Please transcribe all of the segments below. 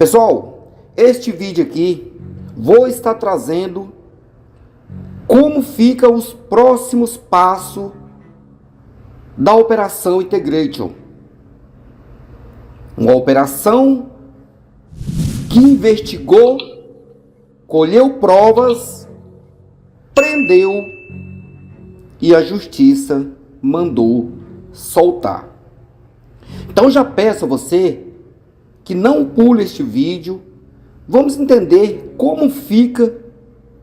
Pessoal, este vídeo aqui vou estar trazendo como fica os próximos passos da Operação Integration. Uma operação que investigou, colheu provas, prendeu e a justiça mandou soltar. Então já peço a você que não pule este vídeo. Vamos entender como fica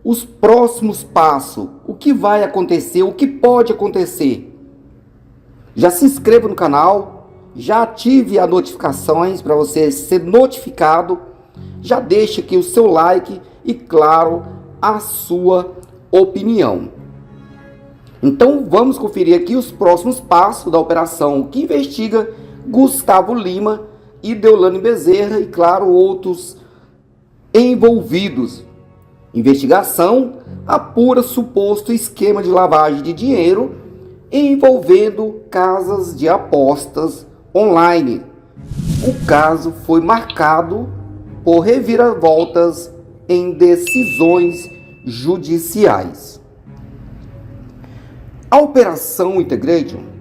os próximos passos, o que vai acontecer, o que pode acontecer. Já se inscreva no canal, já ative as notificações para você ser notificado, já deixe aqui o seu like e, claro, a sua opinião. Então vamos conferir aqui os próximos passos da operação que investiga Gustavo Lima e Deolane Bezerra e, claro, outros envolvidos. Investigação apura suposto esquema de lavagem de dinheiro envolvendo casas de apostas online. O caso foi marcado por reviravoltas em decisões judiciais. A Operação Integration,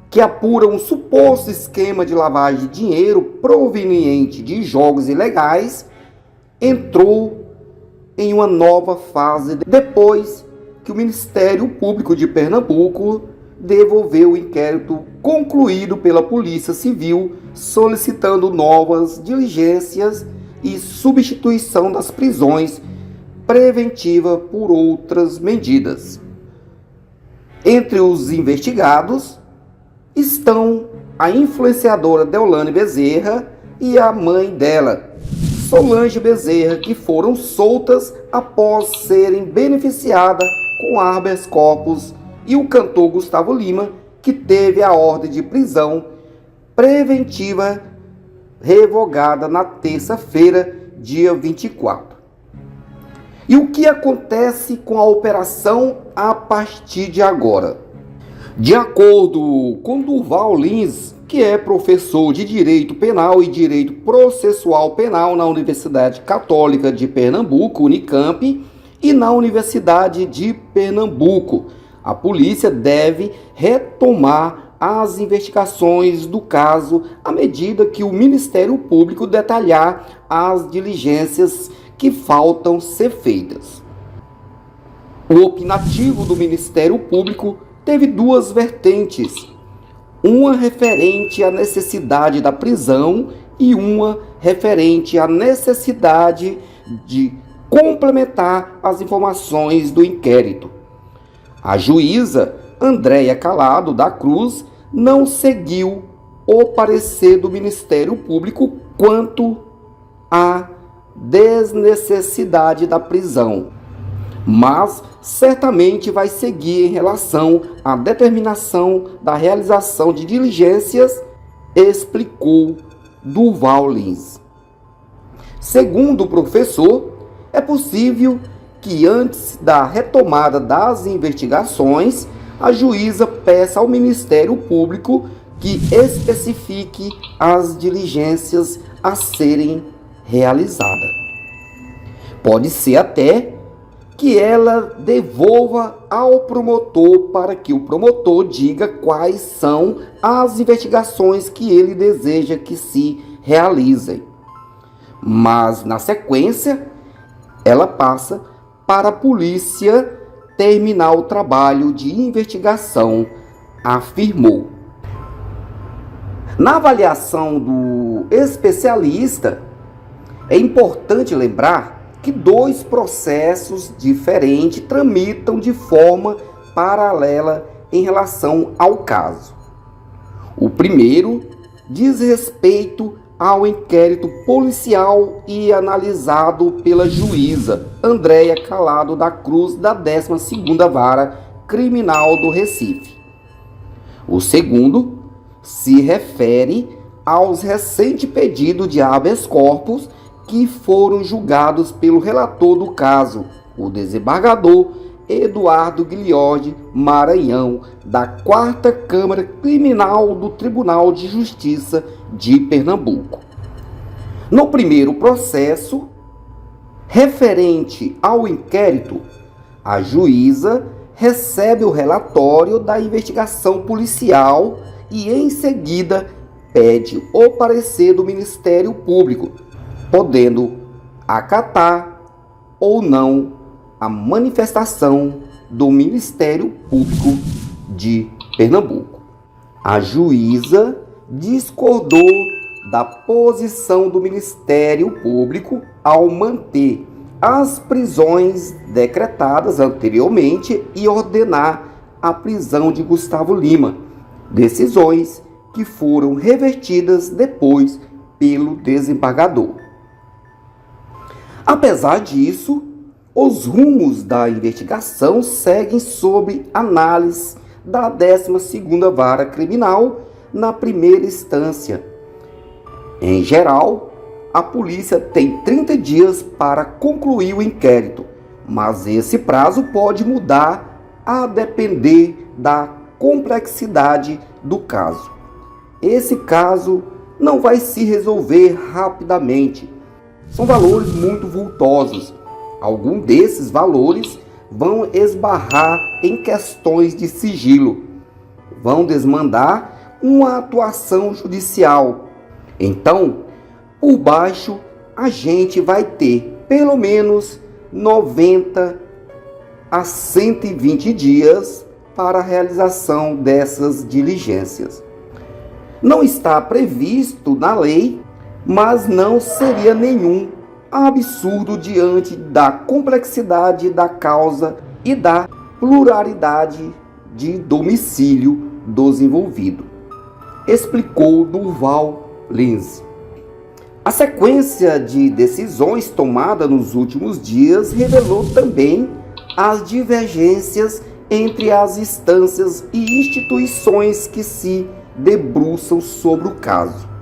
que apura um suposto esquema de lavagem de dinheiro proveniente de jogos ilegais, entrou em uma nova fase depois que o Ministério Público de Pernambuco devolveu o inquérito concluído pela Polícia Civil, solicitando novas diligências e substituição das prisões preventivas por outras medidas. Entre os investigados estão a influenciadora Deolane Bezerra e a mãe dela, Solange Bezerra, que foram soltas após serem beneficiadas com habeas corpus, e o cantor Gustavo Lima, que teve a ordem de prisão preventiva revogada na terça-feira, dia 24. E o que acontece com a operação a partir de agora? De acordo com Durval Lins, que é professor de Direito Penal e Direito Processual Penal na Universidade Católica de Pernambuco, Unicamp, e na Universidade de Pernambuco, a polícia deve retomar as investigações do caso à medida que o Ministério Público detalhar as diligências que faltam ser feitas. O opinativo do Ministério Público teve duas vertentes, uma referente à necessidade da prisão e uma referente à necessidade de complementar as informações do inquérito. A juíza Andréia Calado da Cruz não seguiu o parecer do Ministério Público quanto à desnecessidade da prisão, mas certamente vai seguir em relação à determinação da realização de diligências, explicou Durval Lins. Segundo o professor, é possível que antes da retomada das investigações, a juíza peça ao Ministério Público que especifique as diligências a serem realizadas. Pode ser até que ela devolva ao promotor para que o promotor diga quais são as investigações que ele deseja que se realizem. Mas, na sequência, ela passa para a polícia terminar o trabalho de investigação, afirmou. Na avaliação do especialista, é importante lembrar que dois processos diferentes tramitam de forma paralela em relação ao caso. O primeiro diz respeito ao inquérito policial e analisado pela juíza Andréia Calado da Cruz, da 12ª Vara Criminal do Recife. O segundo se refere aos recentes pedidos de habeas corpus que foram julgados pelo relator do caso, o desembargador Eduardo Guilhordi Maranhão, da 4ª Câmara Criminal do Tribunal de Justiça de Pernambuco. No primeiro processo, referente ao inquérito, a juíza recebe o relatório da investigação policial e, em seguida, pede o parecer do Ministério Público, podendo acatar ou não a manifestação do Ministério Público de Pernambuco. A juíza discordou da posição do Ministério Público ao manter as prisões decretadas anteriormente e ordenar a prisão de Gustavo Lima, decisões que foram revertidas depois pelo desembargador. Apesar disso, os rumos da investigação seguem sob análise da 12ª Vara Criminal na primeira instância. Em geral, a polícia tem 30 dias para concluir o inquérito, mas esse prazo pode mudar a depender da complexidade do caso. Esse caso não vai se resolver rapidamente. São valores muito vultosos. Alguns desses valores vão esbarrar em questões de sigilo, vão desmandar uma atuação judicial. Então, por baixo, a gente vai ter pelo menos 90 a 120 dias para a realização dessas diligências. Não está previsto na lei, mas não seria nenhum absurdo diante da complexidade da causa e da pluralidade de domicílio dos envolvidos, explicou Durval Lins. A sequência de decisões tomada nos últimos dias revelou também as divergências entre as instâncias e instituições que se debruçam sobre o caso.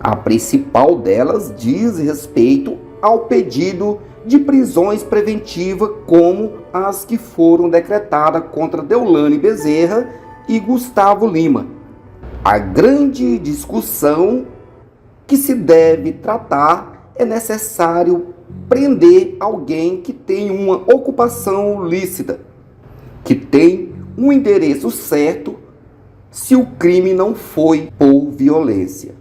A principal delas diz respeito ao pedido de prisões preventivas como as que foram decretadas contra Deolane Bezerra e Gustavo Lima. A grande discussão que se deve tratar é necessário prender alguém que tem uma ocupação lícita, que tem um endereço certo, se o crime não foi por violência.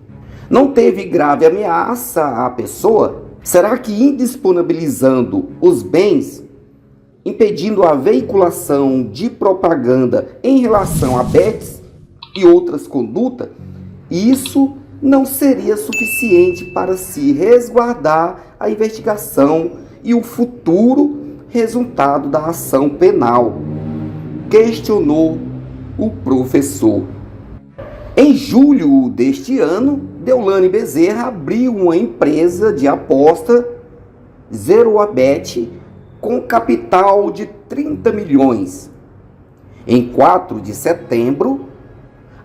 Não teve grave ameaça à pessoa? Será que indisponibilizando os bens, impedindo a veiculação de propaganda em relação a bets e outras condutas, isso não seria suficiente para se resguardar a investigação e o futuro resultado da ação penal? Questionou o professor. Em julho deste ano, Deolane Bezerra abriu uma empresa de aposta ZeroAbet com capital de 30 milhões. Em 4 de setembro,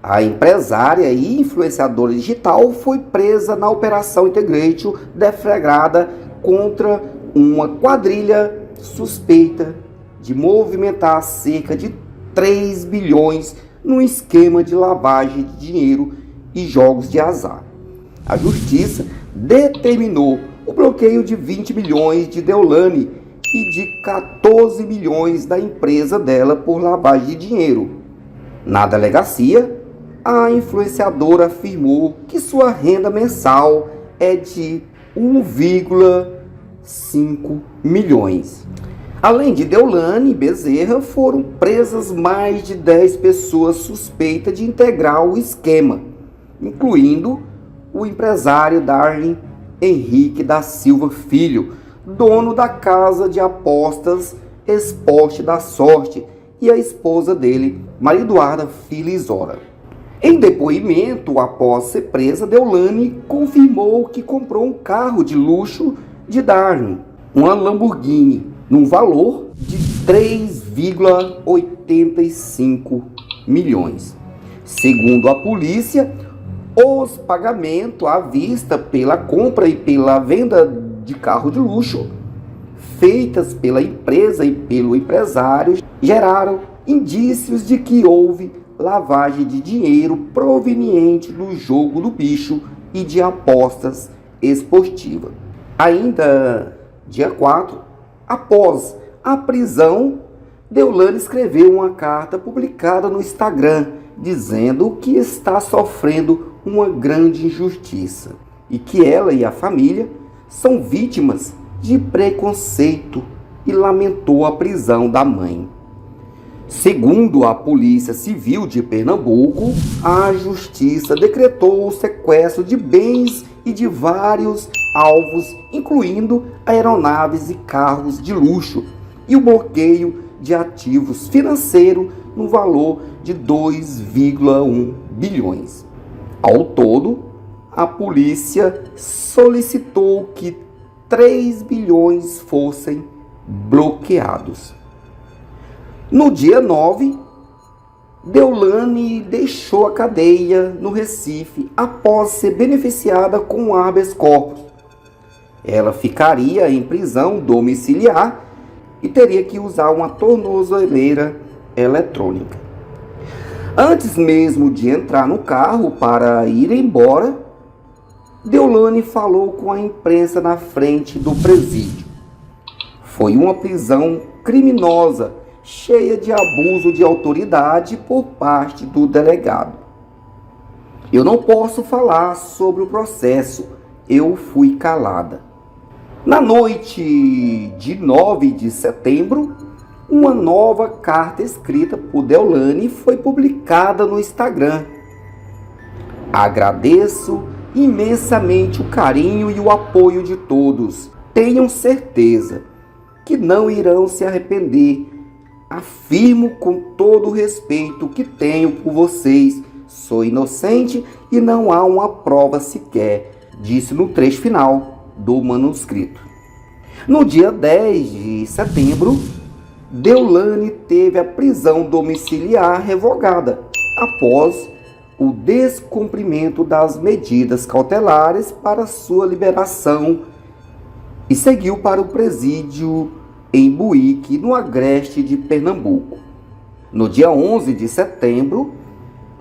a empresária e influenciadora digital foi presa na Operação Integration deflagrada contra uma quadrilha suspeita de movimentar cerca de 3 bilhões num esquema de lavagem de dinheiro e jogos de azar. A justiça determinou o bloqueio de 20 milhões de Deolane e de 14 milhões da empresa dela por lavagem de dinheiro. Na delegacia, a influenciadora afirmou que sua renda mensal é de 1,5 milhões. Além de Deolane Bezerra, foram presas mais de 10 pessoas suspeitas de integrar o esquema, incluindo o empresário Darlin Henrique da Silva Filho, dono da casa de apostas Esporte da Sorte, e a esposa dele, Maria Eduarda Filho Isora. Em depoimento, após ser presa, Deolane confirmou que comprou um carro de luxo de Darlin, uma Lamborghini, num valor de 3,85 milhões. Segundo a polícia, os pagamentos à vista pela compra e pela venda de carro de luxo, feitas pela empresa e pelo empresário, geraram indícios de que houve lavagem de dinheiro proveniente do jogo do bicho e de apostas esportiva. Ainda dia 4, após a prisão, Deolane escreveu uma carta publicada no Instagram dizendo que está sofrendo uma grande injustiça e que ela e a família são vítimas de preconceito e lamentou a prisão da mãe. Segundo a Polícia Civil de Pernambuco, a Justiça decretou o sequestro de bens e de vários alvos, incluindo aeronaves e carros de luxo, e o bloqueio de ativos financeiros no valor de 2,1 bilhões. Ao todo, a polícia solicitou que 3 bilhões fossem bloqueados. No dia 9, Deolane deixou a cadeia no Recife após ser beneficiada com habeas corpus. Ela ficaria em prisão domiciliar e teria que usar uma tornozeleira eletrônica. Antes mesmo de entrar no carro para ir embora, Deolane falou com a imprensa na frente do presídio. Foi uma prisão criminosa, cheia de abuso de autoridade por parte do delegado. Eu não posso falar sobre o processo, eu fui calada. Na noite de 9 de setembro, uma nova carta escrita por Deolane foi publicada no Instagram. Agradeço imensamente o carinho e o apoio de todos. Tenham certeza que não irão se arrepender. Afirmo com todo o respeito que tenho por vocês. Sou inocente e não há uma prova sequer, disse no trecho final do manuscrito. No dia 10 de setembro, Deolane teve a prisão domiciliar revogada após o descumprimento das medidas cautelares para sua liberação e seguiu para o presídio em Buíque, no agreste de Pernambuco. No dia 11 de setembro,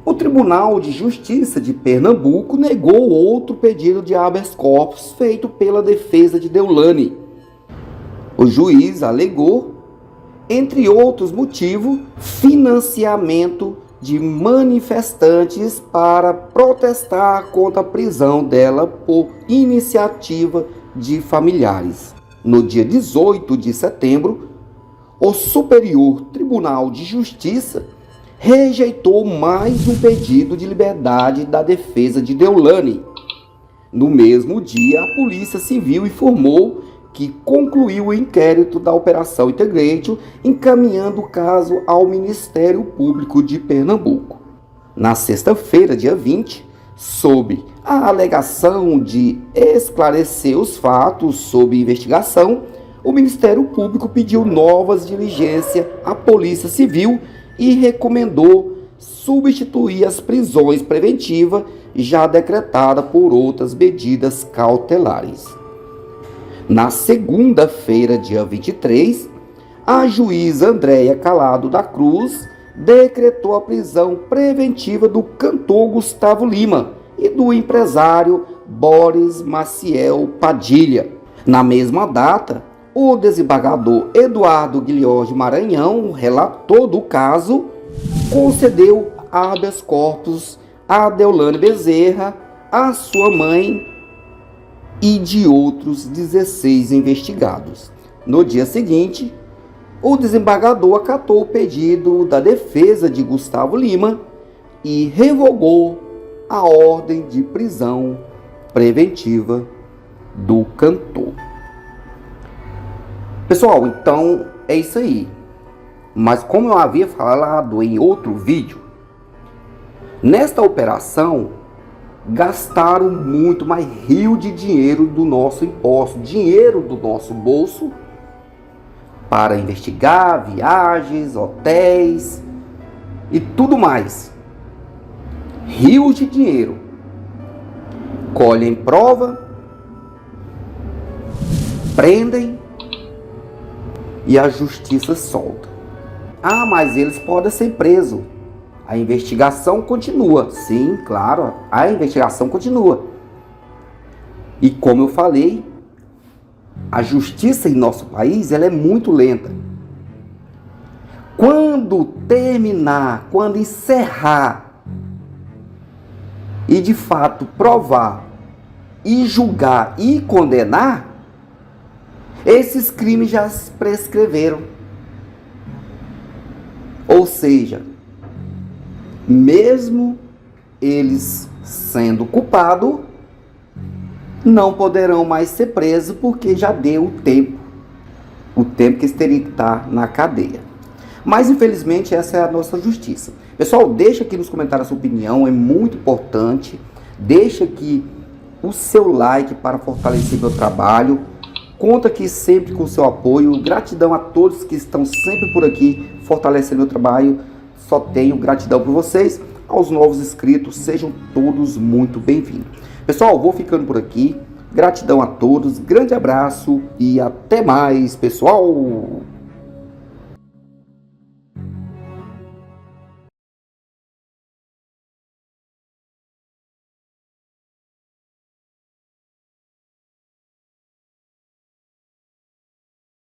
o Tribunal de Justiça de Pernambuco negou outro pedido de habeas corpus feito pela defesa de Deolane. O juiz alegou, entre outros motivos, financiamento de manifestantes para protestar contra a prisão dela por iniciativa de familiares. No dia 18 de setembro, o Superior Tribunal de Justiça rejeitou mais um pedido de liberdade da defesa de Deolane. No mesmo dia, a Polícia Civil informou que concluiu o inquérito da Operação Integration, encaminhando o caso ao Ministério Público de Pernambuco. Na sexta-feira, dia 20, sob a alegação de esclarecer os fatos sob investigação, o Ministério Público pediu novas diligências à Polícia Civil e recomendou substituir as prisões preventivas já decretadas por outras medidas cautelares. Na segunda-feira, dia 23, a juíza Andréia Calado da Cruz decretou a prisão preventiva do cantor Gustavo Lima e do empresário Boris Maciel Padilha. Na mesma data, o desembargador Eduardo Guilherme Maranhão, relator do caso, concedeu habeas corpus a Deolane Bezerra, a sua mãe e de outros 16 investigados. No dia seguinte, o desembargador acatou o pedido da defesa de Gustavo Lima e revogou a ordem de prisão preventiva do cantor. Pessoal, então é isso aí. Mas como eu havia falado em outro vídeo, nesta operação gastaram muito mais rio de dinheiro do nosso imposto, dinheiro do nosso bolso, para investigar viagens, hotéis e tudo mais. Rios de dinheiro. Colhem prova, prendem e a justiça solta. Ah, mas eles podem ser presos. A investigação continua. Sim, claro, a investigação continua. E como eu falei, a justiça em nosso país ela é muito lenta. Quando terminar, quando encerrar e de fato provar e julgar e condenar, esses crimes já prescreveram. Ou seja, mesmo eles sendo culpados, não poderão mais ser presos porque já deu o tempo que eles teriam que estar na cadeia. Mas infelizmente essa é a nossa justiça. Pessoal, deixa aqui nos comentários a sua opinião, é muito importante. Deixa aqui o seu like para fortalecer meu trabalho. Conta aqui sempre com o seu apoio. Gratidão a todos que estão sempre por aqui fortalecendo meu trabalho. Só tenho gratidão por vocês. Aos novos inscritos, sejam todos muito bem-vindos. Pessoal, vou ficando por aqui. Gratidão a todos, grande abraço e até mais, pessoal!